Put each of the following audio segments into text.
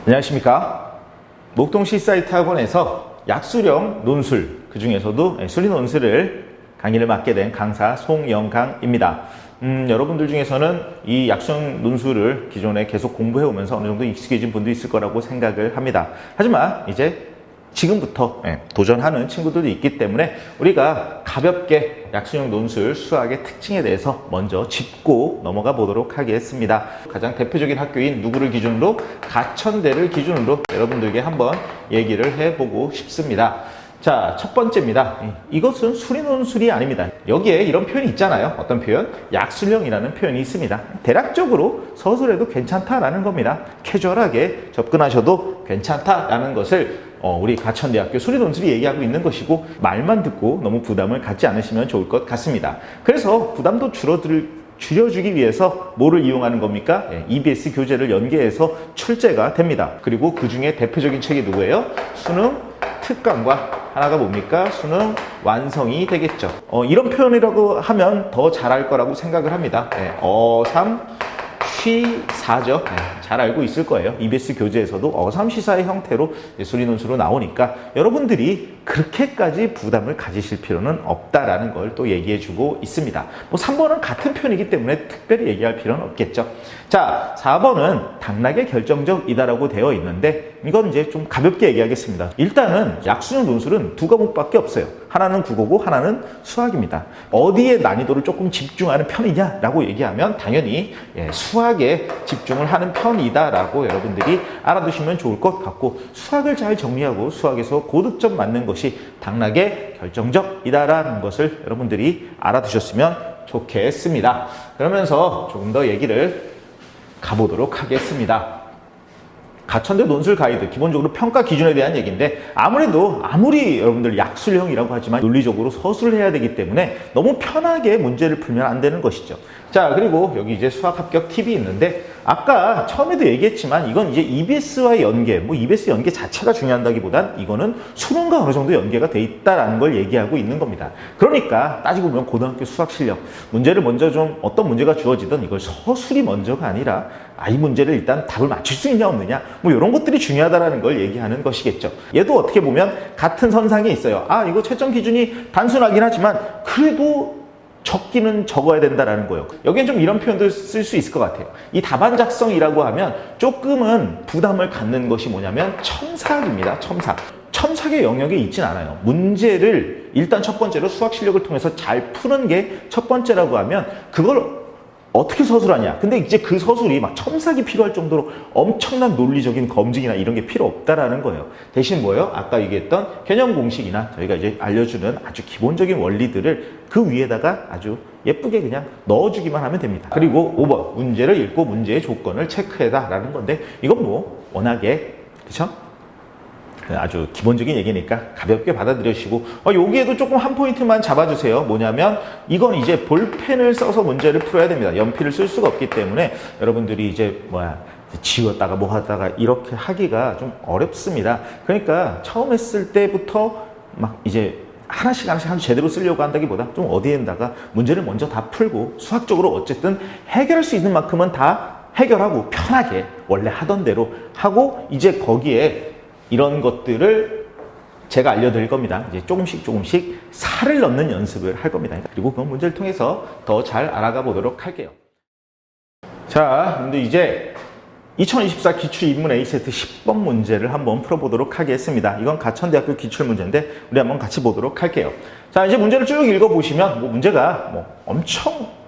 안녕하십니까. 목동시 사이트 학원에서 약수령 논술, 그 중에서도 수리 논술을 강의를 맡게 된 강사 송영강입니다. 여러분들 중에서는 이 약수령 논술을 기존에 계속 공부해 오면서 어느 정도 익숙해진 분도 있을 거라고 생각을 합니다. 하지만 이제 지금부터 도전하는 친구들도 있기 때문에 우리가 가볍게 약수령 논술 수학의 특징에 대해서 먼저 짚고 넘어가 보도록 하겠습니다. 가장 대표적인 학교인 누구를 기준으로? 가천대를 기준으로 여러분들께 한번 얘기를 해보고 싶습니다. 자, 첫 번째입니다. 이것은 수리 논술이 아닙니다. 여기에 이런 표현이 있잖아요. 어떤 표현? 약수령이라는 표현이 있습니다. 대략적으로 서술해도 괜찮다라는 겁니다. 캐주얼하게 접근하셔도 괜찮다라는 것을 우리 가천대학교 수리논술이 얘기하고 있는 것이고, 말만 듣고 너무 부담을 갖지 않으시면 좋을 것 같습니다. 그래서 부담도 줄여주기 위해서 뭐를 이용하는 겁니까? EBS 교재를 연계해서 출제가 됩니다. 그리고 그 중에 대표적인 책이 누구예요? 수능 특강과 하나가 뭡니까? 수능 완성이 되겠죠. 이런 표현이라고 하면 더 잘할 거라고 생각을 합니다. 어삼 시사죠. 잘 알고 있을 거예요. EBS 교재에서도 어삼시사의 형태로 수리논술로 나오니까 여러분들이 그렇게까지 부담을 가지실 필요는 없다라는 걸 또 얘기해주고 있습니다. 3번은 같은 편이기 때문에 특별히 얘기할 필요는 없겠죠. 자, 4번은 당락의 결정적이다라고 되어 있는데 이건 이제 좀 가볍게 얘기하겠습니다. 일단은 약수령 논술은 두 과목밖에 없어요. 하나는 국어고 하나는 수학입니다. 어디에 난이도를 조금 집중하는 편이냐라고 얘기하면 당연히 수학에 집중을 하는 편이다라고 여러분들이 알아두시면 좋을 것 같고, 수학을 잘 정리하고 수학에서 고득점 맞는 것이 당락의 결정적이다라는 것을 여러분들이 알아두셨으면 좋겠습니다. 그러면서 조금 더 얘기를 가보도록 하겠습니다. 가천대 논술 가이드, 기본적으로 평가 기준에 대한 얘기인데, 아무리 여러분들 약수령이라고 하지만 논리적으로 서술을 해야 되기 때문에 너무 편하게 문제를 풀면 안 되는 것이죠. 자, 그리고 여기 이제 수학 합격 팁이 있는데, 아까 처음에도 얘기했지만 이건 이제 EBS와의 연계, EBS 연계 자체가 중요하다기보단 이거는 수능과 어느 정도 연계가 돼 있다라는 걸 얘기하고 있는 겁니다. 그러니까 따지고 보면 고등학교 수학 실력, 문제를 먼저 좀 어떤 문제가 주어지든 이걸 서술이 먼저가 아니라 이 문제를 일단 답을 맞출 수 있냐 없느냐, 이런 것들이 중요하다라는 걸 얘기하는 것이겠죠. 얘도 어떻게 보면 같은 선상에 있어요. 이거 채점 기준이 단순하긴 하지만 그래도 적기는 적어야 된다라는 거예요. 여기엔 좀 이런 표현도 쓸 수 있을 것 같아요. 이 답안 작성이라고 하면 조금은 부담을 갖는 것이 뭐냐면 첨삭입니다. 첨삭의 영역에 있진 않아요. 문제를 일단 첫 번째로 수학 실력을 통해서 잘 푸는 게 첫 번째라고 하면 그걸 어떻게 서술하냐. 근데 이제 그 서술이 막 첨삭이 필요할 정도로 엄청난 논리적인 검증이나 이런 게 필요 없다라는 거예요. 대신 뭐예요? 아까 얘기했던 개념 공식이나 저희가 이제 알려주는 아주 기본적인 원리들을 그 위에다가 아주 예쁘게 그냥 넣어주기만 하면 됩니다. 그리고 5번, 문제를 읽고 문제의 조건을 체크해다라는 건데, 이건 워낙에, 그쵸? 아주 기본적인 얘기니까 가볍게 받아들여주시고, 여기에도 조금 한 포인트만 잡아주세요. 뭐냐면 이건 이제 볼펜을 써서 문제를 풀어야 됩니다. 연필을 쓸 수가 없기 때문에 여러분들이 이제 지웠다가 하다가 이렇게 하기가 좀 어렵습니다. 그러니까 처음 했을 때부터 막 이제 하나씩 아주 제대로 쓰려고 한다기보다 좀 어디에다가 문제를 먼저 다 풀고 수학적으로 어쨌든 해결할 수 있는 만큼은 다 해결하고 편하게 원래 하던 대로 하고, 이제 거기에 이런 것들을 제가 알려드릴 겁니다. 이제 조금씩 살을 넣는 연습을 할 겁니다. 그리고 그 문제를 통해서 더 잘 알아가 보도록 할게요. 자, 근데 이제 2024 기출인문 A세트 10번 문제를 한번 풀어보도록 하겠습니다. 이건 가천대학교 기출문제인데 우리 한번 같이 보도록 할게요. 자, 이제 문제를 쭉 읽어보시면 문제가 엄청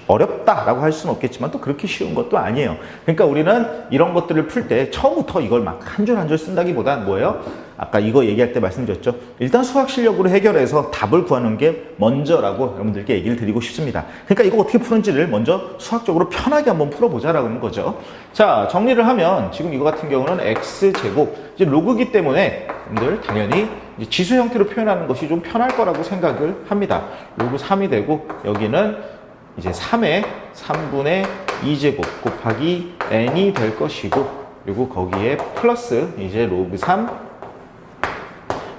어렵다라고 할 수는 없겠지만 또 그렇게 쉬운 것도 아니에요. 그러니까 우리는 이런 것들을 풀 때 처음부터 이걸 막 한 줄 한 줄 쓴다기보단 뭐예요? 아까 이거 얘기할 때 말씀드렸죠. 일단 수학 실력으로 해결해서 답을 구하는 게 먼저라고 여러분들께 얘기를 드리고 싶습니다. 그러니까 이거 어떻게 푸는지를 먼저 수학적으로 편하게 한번 풀어보자라는 거죠. 자, 정리를 하면 지금 이거 같은 경우는 x제곱, 이제 로그기 때문에 여러분들 당연히 이제 지수 형태로 표현하는 것이 좀 편할 거라고 생각을 합니다. 로그 3이 되고, 여기는 이제 3의 3분의 2제곱 곱하기 n이 될 것이고, 그리고 거기에 플러스 이제 로그 3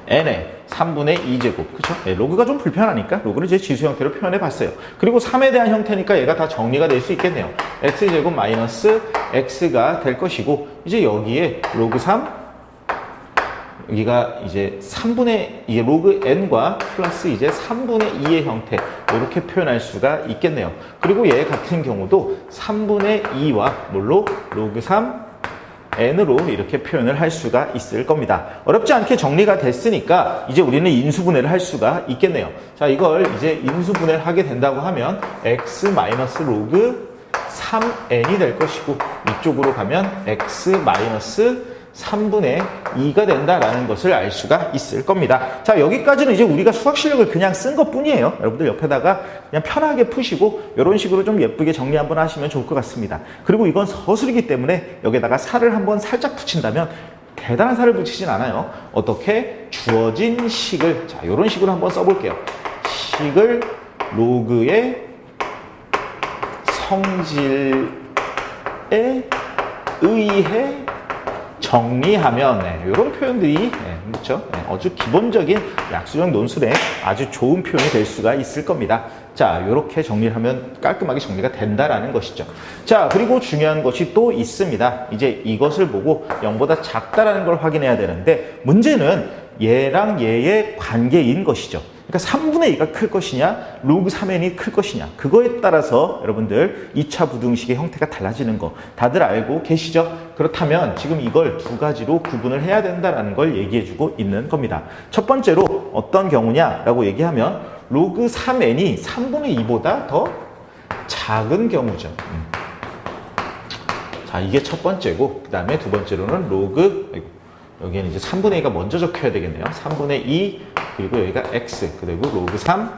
n의 3분의 2제곱. 그쵸? 네, 로그가 좀 불편하니까 로그를 이제 지수 형태로 표현해 봤어요. 그리고 3에 대한 형태니까 얘가 다 정리가 될 수 있겠네요. x제곱 마이너스 x가 될 것이고, 이제 여기에 로그 3, 여기가 이제 3분의, 이게 로그 n과 플러스 이제 3분의 2의 형태, 이렇게 표현할 수가 있겠네요. 그리고 얘 같은 경우도 3분의 2와 뭘로? 로그 3, n으로 이렇게 표현을 할 수가 있을 겁니다. 어렵지 않게 정리가 됐으니까 이제 우리는 인수분해를 할 수가 있겠네요. 자, 이걸 이제 인수분해를 하게 된다고 하면 x 마이너스 로그 3n이 될 것이고, 이쪽으로 가면 x 마이너스 3분의 2가 된다라는 것을 알 수가 있을 겁니다. 자, 여기까지는 이제 우리가 수학 실력을 그냥 쓴 것 뿐이에요. 여러분들 옆에다가 그냥 편하게 푸시고 이런 식으로 좀 예쁘게 정리 한번 하시면 좋을 것 같습니다. 그리고 이건 서술이기 때문에 여기다가 살을 한번 살짝 붙인다면 대단한 살을 붙이진 않아요. 어떻게? 주어진 식을, 자, 이런 식으로 한번 써볼게요. 식을 로그의 성질에 의해 정리하면, 이런 표현들이 그렇죠? 아주 기본적인 약수형 논술에 아주 좋은 표현이 될 수가 있을 겁니다. 자, 이렇게 정리를 하면 깔끔하게 정리가 된다라는 것이죠. 자, 그리고 중요한 것이 또 있습니다. 이제 이것을 보고 0보다 작다라는 걸 확인해야 되는데, 문제는 얘랑 얘의 관계인 것이죠. 그러니까 3분의 2가 클 것이냐, 로그 3n이 클 것이냐, 그거에 따라서 여러분들 2차 부등식의 형태가 달라지는 거 다들 알고 계시죠? 그렇다면 지금 이걸 두 가지로 구분을 해야 된다는 걸 얘기해주고 있는 겁니다. 첫 번째로 어떤 경우냐라고 얘기하면 로그 3n이 3분의 2보다 더 작은 경우죠. 자, 이게 첫 번째고, 그 다음에 두 번째로는 로그, 여기에는 이제 3분의 2가 먼저 적혀야 되겠네요. 3분의 2, 그리고 여기가 x, 그리고 로그 3,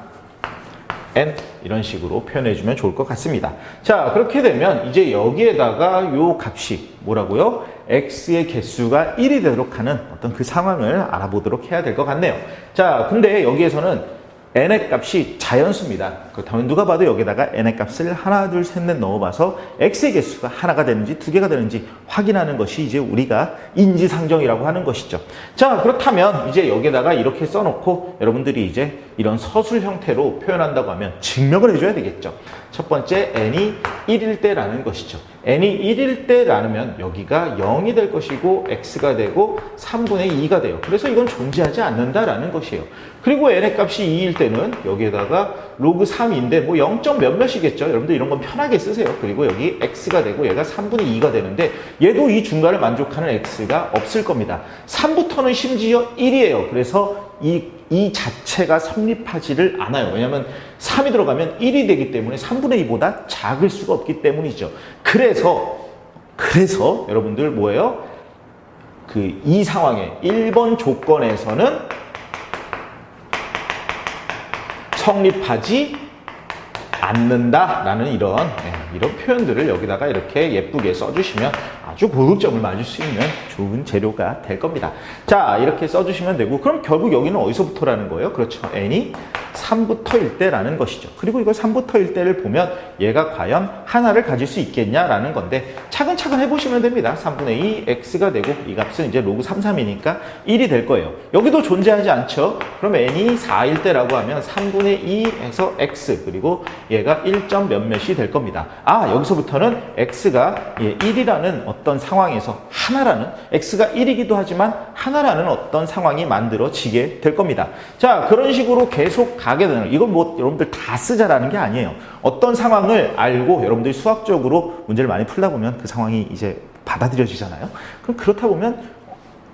n, 이런 식으로 표현해주면 좋을 것 같습니다. 자, 그렇게 되면 이제 여기에다가 요 값이 뭐라고요? x의 개수가 1이 되도록 하는 어떤 그 상황을 알아보도록 해야 될 것 같네요. 자, 근데 여기에서는 n의 값이 자연수입니다. 그렇다면 누가 봐도 여기다가 n의 값을 하나, 둘, 셋, 넷 넣어봐서 x의 개수가 하나가 되는지 두 개가 되는지 확인하는 것이 이제 우리가 인지상정이라고 하는 것이죠. 자, 그렇다면 이제 여기다가 이렇게 써놓고 여러분들이 이제 이런 서술 형태로 표현한다고 하면 증명을 해줘야 되겠죠. 첫 번째, n이 1일 때라는 것이죠. n이 1일 때라면 여기가 0이 될 것이고 x가 되고 3분의 2가 돼요. 그래서 이건 존재하지 않는다라는 것이에요. 그리고 n의 값이 2일 때는 여기에다가 로그 3인데 뭐 0. 몇몇이겠죠. 여러분들 이런 건 편하게 쓰세요. 그리고 여기 x가 되고 얘가 3분의 2가 되는데 얘도 이 중간을 만족하는 x가 없을 겁니다. 3부터는 심지어 1이에요. 그래서 이 자체가 성립하지를 않아요. 왜냐하면 3이 들어가면 1이 되기 때문에 3분의 2보다 작을 수가 없기 때문이죠. 그래서 여러분들 뭐예요? 이 상황에 1번 조건에서는 성립하지 않는다라는 이런 표현들을 여기다가 이렇게 예쁘게 써주시면 아주 고득점을 맞을 수 있는 좋은 재료가 될 겁니다. 자, 이렇게 써주시면 되고, 그럼 결국 여기는 어디서부터라는 거예요? 그렇죠. n이 3부터일 때라는 것이죠. 그리고 이걸 3부터일 때를 보면 얘가 과연 하나를 가질 수 있겠냐라는 건데 차근차근 해보시면 됩니다. 3분의 2 x가 되고 이 값은 이제 로그 3, 3이니까 1이 될 거예요. 여기도 존재하지 않죠. 그럼 n이 4일 때라고 하면 3분의 2에서 x, 그리고 얘가 1. 몇몇이 될 겁니다. 아, 여기서부터는 x가 1이라는 어떤 상황에서 하나라는, x가 1이기도 하지만 하나라는 어떤 상황이 만들어지게 될 겁니다. 자, 그런 식으로 계속 가게 되는, 이건 뭐 여러분들 다 쓰자라는 게 아니에요. 어떤 상황을 알고 여러분들이 수학적으로 문제를 많이 풀다 보면 그 상황이 이제 받아들여지잖아요. 그럼 그렇다 보면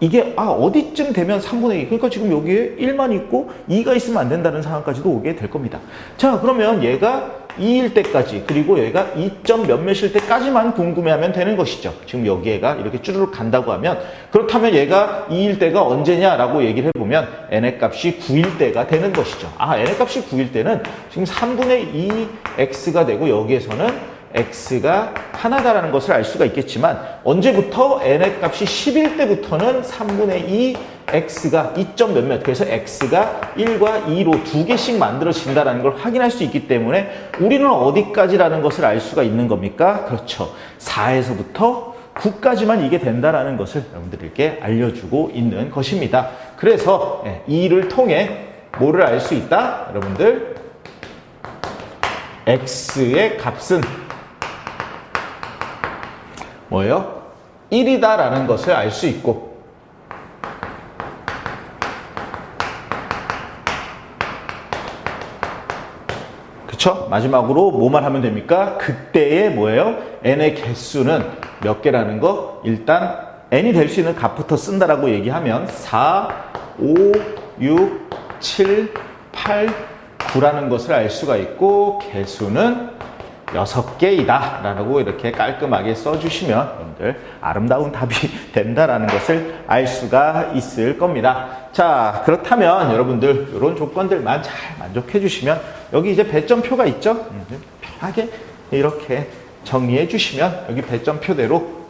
이게 어디쯤 되면 3분의 2, 그러니까 지금 여기에 1만 있고 2가 있으면 안 된다는 상황까지도 오게 될 겁니다. 자, 그러면 얘가 2일 때까지, 그리고 여기가 2. 몇몇일 때까지만 궁금해하면 되는 것이죠. 지금 여기가 이렇게 쭈르륵 간다고 하면, 그렇다면 얘가 2일 때가 언제냐라고 얘기를 해보면 n의 값이 9일 때가 되는 것이죠. n의 값이 9일 때는 지금 3분의 2 x가 되고 여기에서는 x가 하나다라는 것을 알 수가 있겠지만 언제부터 n의 값이 10일 때부터는 3분의 2 x가 2. 몇몇, 그래서 x가 1과 2로 두 개씩 만들어진다는 걸 확인할 수 있기 때문에 우리는 어디까지라는 것을 알 수가 있는 겁니까? 그렇죠. 4에서부터 9까지만 이게 된다라는 것을 여러분들에게 알려주고 있는 것입니다. 그래서 이를 통해 뭐를 알 수 있다? 여러분들, x의 값은 뭐예요? 1이다 라는 것을 알 수 있고, 그쵸? 마지막으로 뭐만 하면 됩니까? 그때의 뭐예요? n의 개수는 몇 개라는 거? 일단 n이 될 수 있는 값부터 쓴다라고 얘기하면 4, 5, 6, 7, 8, 9라는 것을 알 수가 있고, 개수는 6개이다 라고 이렇게 깔끔하게 써주시면 여러분들 아름다운 답이 된다라는 것을 알 수가 있을 겁니다. 자, 그렇다면 여러분들 이런 조건들만 잘 만족해 주시면 여기 이제 배점표가 있죠? 편하게 이렇게 정리해 주시면 여기 배점표대로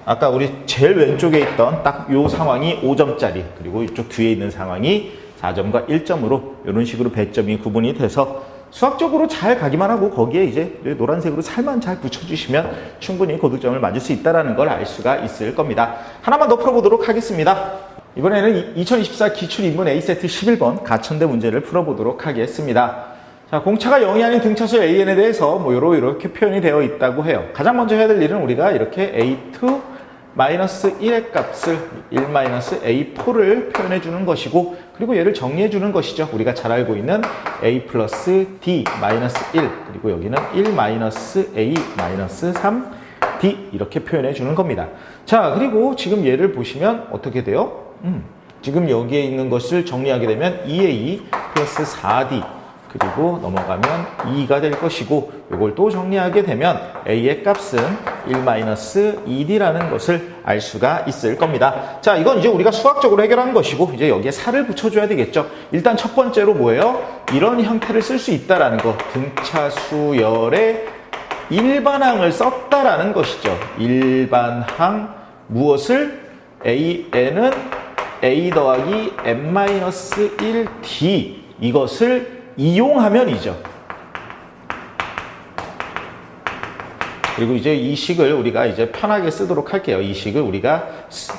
아까 우리 제일 왼쪽에 있던 딱 요 상황이 5점짜리, 그리고 이쪽 뒤에 있는 상황이 4점과 1점으로 이런 식으로 배점이 구분이 돼서 수학적으로 잘 가기만 하고 거기에 이제 노란색으로 살만 잘 붙여주시면 충분히 고득점을 맞을 수 있다는 걸 알 수가 있을 겁니다. 하나만 더 풀어보도록 하겠습니다. 이번에는 2024 기출인문 A세트 11번 가천대 문제를 풀어보도록 하겠습니다. 자, 공차가 0이 아닌 등차수 AN에 대해서 뭐 이렇게 표현이 되어 있다고 해요. 가장 먼저 해야 될 일은 우리가 이렇게 A2 -1의 값을 1-A4를 표현해 주는 것이고, 그리고 얘를 정리해 주는 것이죠. 우리가 잘 알고 있는 A 플러스 D -1, 그리고 여기는 1-A -3D 이렇게 표현해 주는 겁니다. 자, 그리고 지금 얘를 보시면 어떻게 돼요? 지금 여기에 있는 것을 정리하게 되면 2A 플러스 4D, 그리고 넘어가면 2가 될 것이고, 이걸 또 정리하게 되면 A의 값은 1-2D라는 것을 알 수가 있을 겁니다. 자, 이건 이제 우리가 수학적으로 해결한 것이고, 이제 여기에 살을 붙여줘야 되겠죠. 일단 첫 번째로 뭐예요? 이런 형태를 쓸 수 있다라는 거. 등차수열의 일반항을 썼다라는 것이죠. 일반항 무엇을? AN은 A 더하기 n-1D 이것을 이용하면이죠. 그리고 이제 이 식을 우리가 이제 편하게 쓰도록 할게요. 이 식을 우리가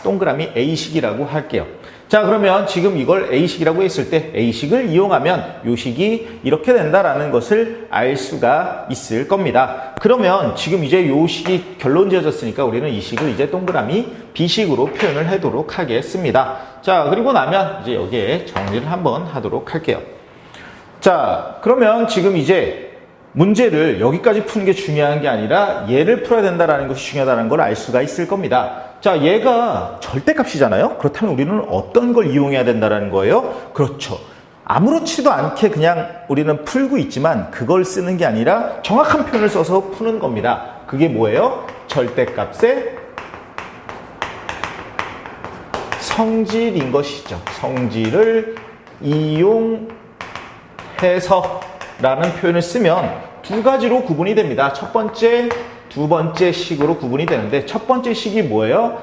동그라미 A식이라고 할게요. 자, 그러면 지금 이걸 A식이라고 했을 때 A식을 이용하면 이 식이 이렇게 된다라는 것을 알 수가 있을 겁니다. 그러면 지금 이제 이 식이 결론 지어졌으니까 우리는 이 식을 이제 동그라미 B식으로 표현을 하도록 하겠습니다. 자, 그리고 나면 이제 여기에 정리를 한번 하도록 할게요. 자, 그러면 지금 이제 문제를 여기까지 푸는 게 중요한 게 아니라 얘를 풀어야 된다는 것이 중요하다는 걸 알 수가 있을 겁니다. 자, 얘가 절대값이잖아요. 그렇다면 우리는 어떤 걸 이용해야 된다는 거예요? 그렇죠. 아무렇지도 않게 그냥 우리는 풀고 있지만 그걸 쓰는 게 아니라 정확한 표현을 써서 푸는 겁니다. 그게 뭐예요? 절대값의 성질인 것이죠. 성질을 이용해서 라는 표현을 쓰면 두 가지로 구분이 됩니다. 첫 번째, 두 번째 식으로 구분이 되는데, 첫 번째 식이 뭐예요?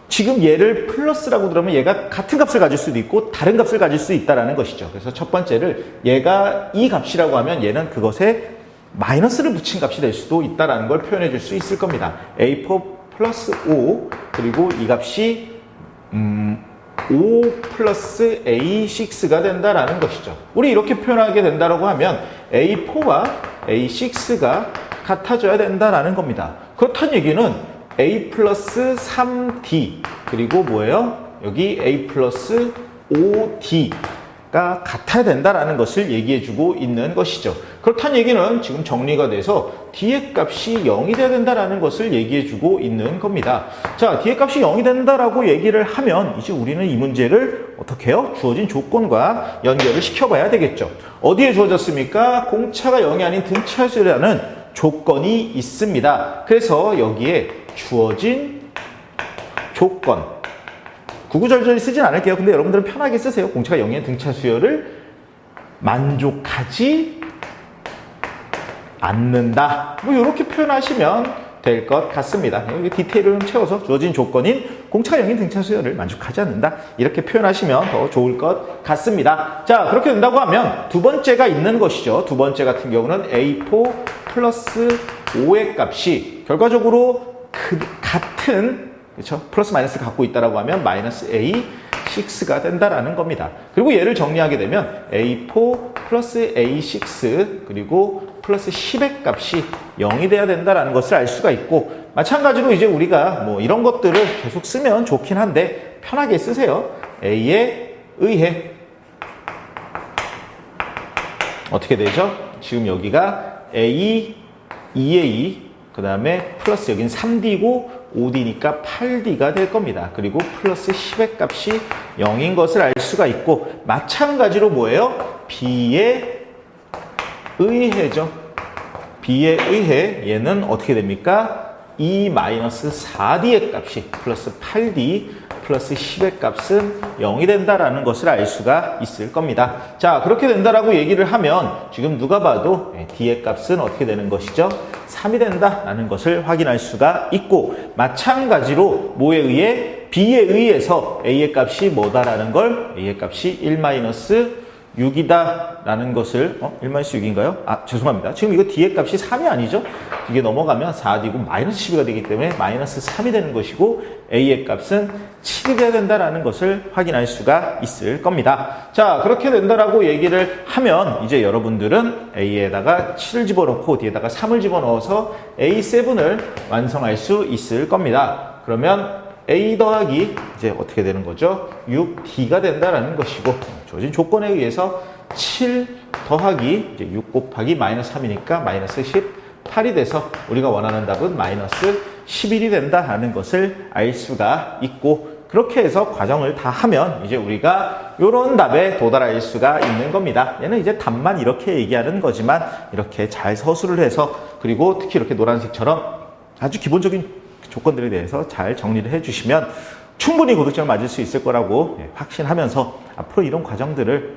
지금 얘를 플러스라고 들으면 얘가 같은 값을 가질 수도 있고 다른 값을 가질 수 있다는 것이죠. 그래서 첫 번째를 얘가 이 값이라고 하면 얘는 그것에 마이너스를 붙인 값이 될 수도 있다는 걸 표현해 줄 수 있을 겁니다. A4 플러스 5, 그리고 이 값이 5 플러스 A6가 된다라는 것이죠. 우리 이렇게 표현하게 된다라고 하면 A4와 A6가 같아져야 된다라는 겁니다. 그렇다는 얘기는 A 플러스 3D, 그리고 뭐예요? 여기 A 플러스 5D가 같아야 된다라는 것을 얘기해주고 있는 것이죠. 그렇다는 얘기는 지금 정리가 돼서 D의 값이 0이 돼야 된다라는 것을 얘기해주고 있는 겁니다. 자, D의 값이 0이 된다라고 얘기를 하면 이제 우리는 이 문제를 어떻게 해요? 주어진 조건과 연결을 시켜봐야 되겠죠. 어디에 주어졌습니까? 공차가 0이 아닌 등차수라는 조건이 있습니다. 그래서 여기에 주어진 조건, 구구절절 쓰진 않을게요. 근데 여러분들은 편하게 쓰세요. 공차가 0의 등차수열을 만족하지 않는다. 뭐 이렇게 표현하시면 될 것 같습니다. 여기 디테일을 좀 채워서 주어진 조건인 공차가 0인 등차수열을 만족하지 않는다. 이렇게 표현하시면 더 좋을 것 같습니다. 자, 그렇게 된다고 하면 두 번째가 있는 것이죠. 두 번째 같은 경우는 A4 플러스 5의 값이 결과적으로 같은, 그렇죠? 플러스 마이너스 갖고 있다라고 하면 마이너스 A A6가 된다라는 겁니다. 그리고 얘를 정리하게 되면 A4 플러스 A6 그리고 플러스 10의 값이 0이 돼야 된다라는 것을 알 수가 있고, 마찬가지로 이제 우리가 뭐 이런 것들을 계속 쓰면 좋긴 한데 편하게 쓰세요. A에 의해 어떻게 되죠? 지금 여기가 A, 2에 2, 그 다음에 플러스 여기는 3D고 5D니까 8D가 될 겁니다. 그리고 플러스 10의 값이 0인 것을 알 수가 있고, 마찬가지로 뭐예요? B에 의해죠. B에 의해 얘는 어떻게 됩니까? 2-4D의 값이 플러스 8D 플러스 10의 값은 0이 된다라는 것을 알 수가 있을 겁니다. 자, 그렇게 된다라고 얘기를 하면 지금 누가 봐도 D의 값은 어떻게 되는 것이죠? 3이 된다라는 것을 확인할 수가 있고, 마찬가지로 뭐에 의해? B에 의해서 A의 값이 뭐다라는 걸, A의 값이 1-6이다 라는 것을 1-6인가요? 아, 죄송합니다. 지금 이거 D의 값이 3이 아니죠? 이게 넘어가면 4D고 마이너스 12가 되기 때문에 마이너스 3이 되는 것이고, A의 값은 7이 돼야 된다라는 것을 확인할 수가 있을 겁니다. 자, 그렇게 된다라고 얘기를 하면 이제 여러분들은 A에다가 7을 집어넣고 D에다가 3을 집어넣어서 A7을 완성할 수 있을 겁니다. 그러면 A 더하기 이제 어떻게 되는 거죠? 6D가 된다라는 것이고, 주어진 조건에 의해서 7 더하기 이제 6 곱하기 마이너스 3이니까 마이너스 18이 돼서 우리가 원하는 답은 마이너스 11이 된다라는 것을 알 수가 있고, 그렇게 해서 과정을 다 하면 이제 우리가 이런 답에 도달할 수가 있는 겁니다. 얘는 이제 답만 이렇게 얘기하는 거지만 이렇게 잘 서술을 해서, 그리고 특히 이렇게 노란색처럼 아주 기본적인 조건들에 대해서 잘 정리를 해주시면 충분히 고득점을 맞을 수 있을 거라고 확신하면서, 앞으로 이런 과정들을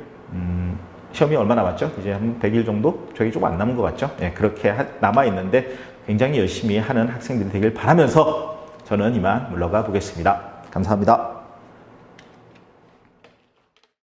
시험이 얼마 남았죠? 이제 한 100일 정도? 저기 조금 안 남은 것 같죠? 그렇게 남아있는데 굉장히 열심히 하는 학생들이 되길 바라면서 저는 이만 물러가 보겠습니다. 감사합니다.